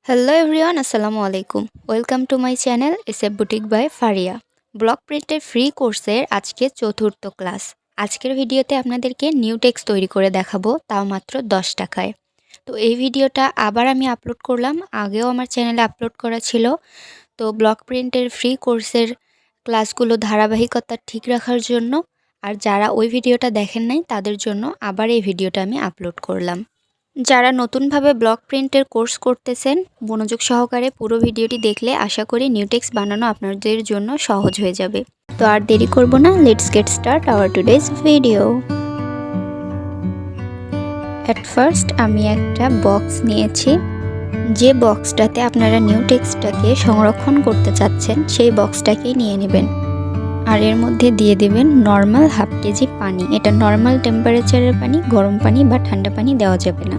Hello everyone, আসসালামু আলাইকুম। Welcome to my channel SF boutique by Faria. Block প্রিন্টের free কোর্সের আজকে চতুর্থ ক্লাস। আজকের ভিডিওতে আপনাদেরকে নিউটেক্স তৈরি করে দেখাবো, তাও মাত্র 10 টাকায়। তো এই ভিডিওটা আবার আমি আপলোড করলাম, আগেও আমার চ্যানেলে আপলোড করা ছিল। তো ব্লক প্রিন্টের ফ্রি কোর্সের ক্লাসগুলো ধারাবাহিকতা ঠিক রাখার জন্য, আর যারা ওই ভিডিওটা দেখেন নাই তাদের জন্য আবার এই ভিডিওটা আমি আপলোড করলাম। যারা নতুনভাবে ব্লক প্রিন্টের কোর্স করতেছেন, মনোযোগ সহকারে পুরো ভিডিওটি দেখলে আশা করি নিউটেক্স বানানো আপনাদের জন্য সহজ হয়ে যাবে। তো আর দেরি করব না, let's get start our today's video. At first আমি একটা বক্স নিয়েছি। যে বক্সটাতে আপনারা নিউটেক্সটাকে সংরক্ষণ করতে চাচ্ছেন সেই বক্সটাকেই নিয়ে নেবেন। আর এর মধ্যে দিয়ে দেবেন নর্মাল হাফ কেজি পানি। এটা নর্মাল টেম্পারেচারের পানি, গরম পানি বা ঠান্ডা পানি দেওয়া যাবে না।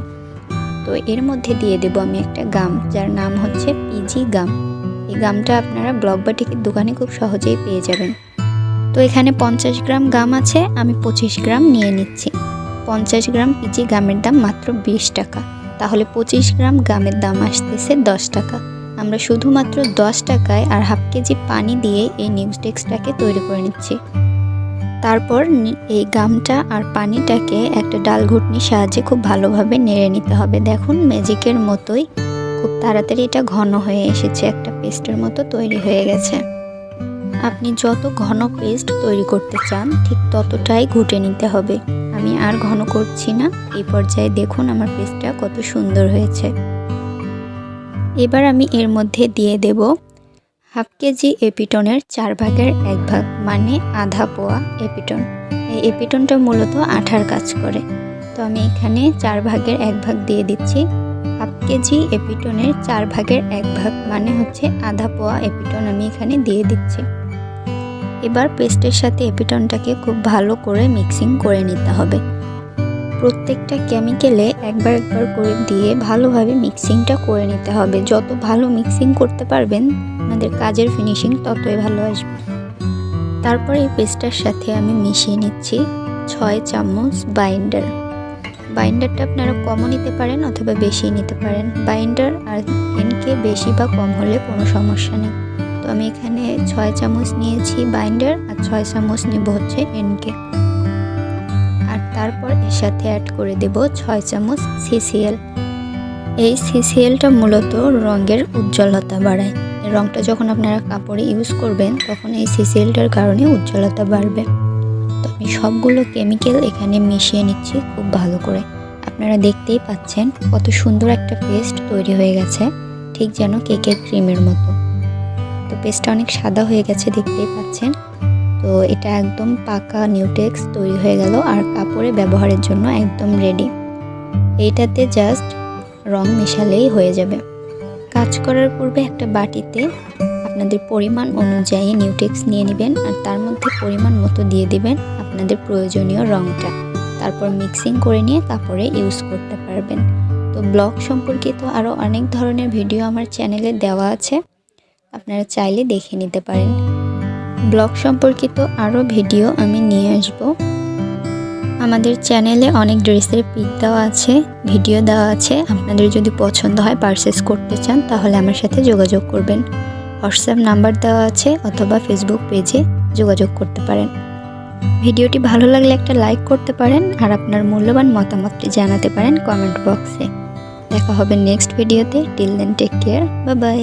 তো এর মধ্যে দিয়ে দেব আমি একটা গাম, যার নাম হচ্ছে পিজি গাম। এই গামটা আপনারা ব্লক বাটিকের দোকানে খুব সহজেই পেয়ে যাবেন। তো এখানে 50 গ্রাম গাম আছে, আমি 25 গ্রাম নিয়ে নিচ্ছি। 50 গ্রাম পিজি গামের দাম মাত্র 20 টাকা, তাহলে 25 গ্রাম গামের দাম আসতেছে 10 টাকা। আমরা শুধুমাত্র 10 টাকায় আর হাফ কেজি পানি দিয়ে এই নিউটেক্সটাকে তৈরি করে নিচ্ছি। তারপর এই গামটা আর পানিটাকে একটা ডাল ঘুটনির সাহায্যে খুব ভালোভাবে নেড়ে নিতে হবে। দেখুন, ম্যাজিকের মতোই খুব তাড়াতাড়ি এটা ঘন হয়ে এসেছে, একটা পেস্টের মতো তৈরি হয়ে গেছে। আপনি যত ঘন পেস্ট তৈরি করতে চান ঠিক ততটাই ঘুটে নিতে হবে। আমি আর ঘন করছি না। এই পর্যায়ে দেখুন আমার পেস্টটা কত সুন্দর হয়েছে। এবার আমি এর মধ্যে দিয়ে দেব হাফ কেজি এপিটনের 4 ভাগের 1 ভাগ, মানে আধা পোয়া এপিটন। এই এপিটনটা মূলত আঠার কাজ করে। তো আমি এখানে 4 ভাগের 1 ভাগ দিয়ে দিচ্ছি। হাফ কেজি এপিটনের 4 ভাগের 1 ভাগ মানে হচ্ছে আধা পোয়া এপিটন আমি এখানে দিয়ে দিচ্ছি। এবার পেস্টের সাথে এপিটনটাকে খুব ভালো করে মিক্সিং করে নিতে হবে। প্রত্যেকটা কেমিক্যালে একবার করে দিয়ে ভালোভাবে মিক্সিংটা করে নিতে হবে। যত ভালো মিক্সিং করতে পারবেন আমাদের কাজের ফিনিশিং ততই ভালো আসবে। তারপর এই পেস্টটার সাথে আমি মিশিয়ে নিচ্ছি 6 চামচ বাইন্ডার। বাইন্ডারটা আপনারা কমও নিতে পারেন অথবা বেশি নিতে পারেন। বাইন্ডার আর এনকে বেশি বা কম হলে কোনো সমস্যা নেই। তো আমি এখানে 6 চামচ নিয়েছি বাইন্ডার আর 6 চামচ নেব হচ্ছে এনকে। আর তারপর এর সাথে অ্যাড করে দেব 6 চামচ সিসিএল। এই সিসিএলটা মূলত রঙের উজ্জ্বলতা বাড়ায়। এই রঙটা যখন আপনারা কাপড়ে ইউজ করবেন তখন এই সিসিএলটার কারণে উজ্জ্বলতা বাড়বে। তো আমি সবগুলো কেমিক্যাল এখানে মিশিয়ে নিচ্ছি খুব ভালো করে। আপনারা দেখতেই পাচ্ছেন কত সুন্দর একটা পেস্ট তৈরি হয়ে গেছে, ঠিক যেন কেকের ক্রিমের মতো। তো পেস্টটা অনেক সাদা হয়ে গেছে, দেখতেই পাচ্ছেন। তো এটা একদম পাকা নিউটেক্স তৈরি হয়ে গেল আর কাপড়ে ব্যবহারের জন্য একদম রেডি। এইটাতে জাস্ট রং মেশালেই হয়ে যাবে। কাজ করার পূর্বে একটা বাটিতে আপনাদের পরিমাণ অনুযায়ী নিউটেক্স নিয়ে নেবেন আর তার মধ্যে পরিমাণ মতো দিয়ে দিবেন আপনাদের প্রয়োজনীয় রংটা। তারপর মিক্সিং করে নিয়ে কাপড়ে ইউজ করতে পারবেন। তো ব্লক সম্পর্কিত আরও অনেক ধরনের ভিডিও আমার চ্যানেলে দেওয়া আছে, আপনারা চাইলে দেখে নিতে পারেন। ব্লগ সম্পর্কিত আরও ভিডিও আমি নিয়ে আসব। আমাদের চ্যানেলে অনেক ড্রেসের পিক দেওয়া আছে, ভিডিও দেওয়া আছে। আপনাদের যদি পছন্দ হয় পারচেস করতে চান তাহলে আমার সাথে যোগাযোগ করবেন। হোয়াটসঅ্যাপ নাম্বার দেওয়া আছে অথবা ফেসবুক পেজে যোগাযোগ করতে পারেন। ভিডিওটি ভালো লাগলে একটা লাইক করতে পারেন আর আপনার মূল্যবান মতামতটি জানাতে পারেন কমেন্ট বক্সে। দেখা হবে নেক্সট ভিডিওতে। Till then take care, bye by.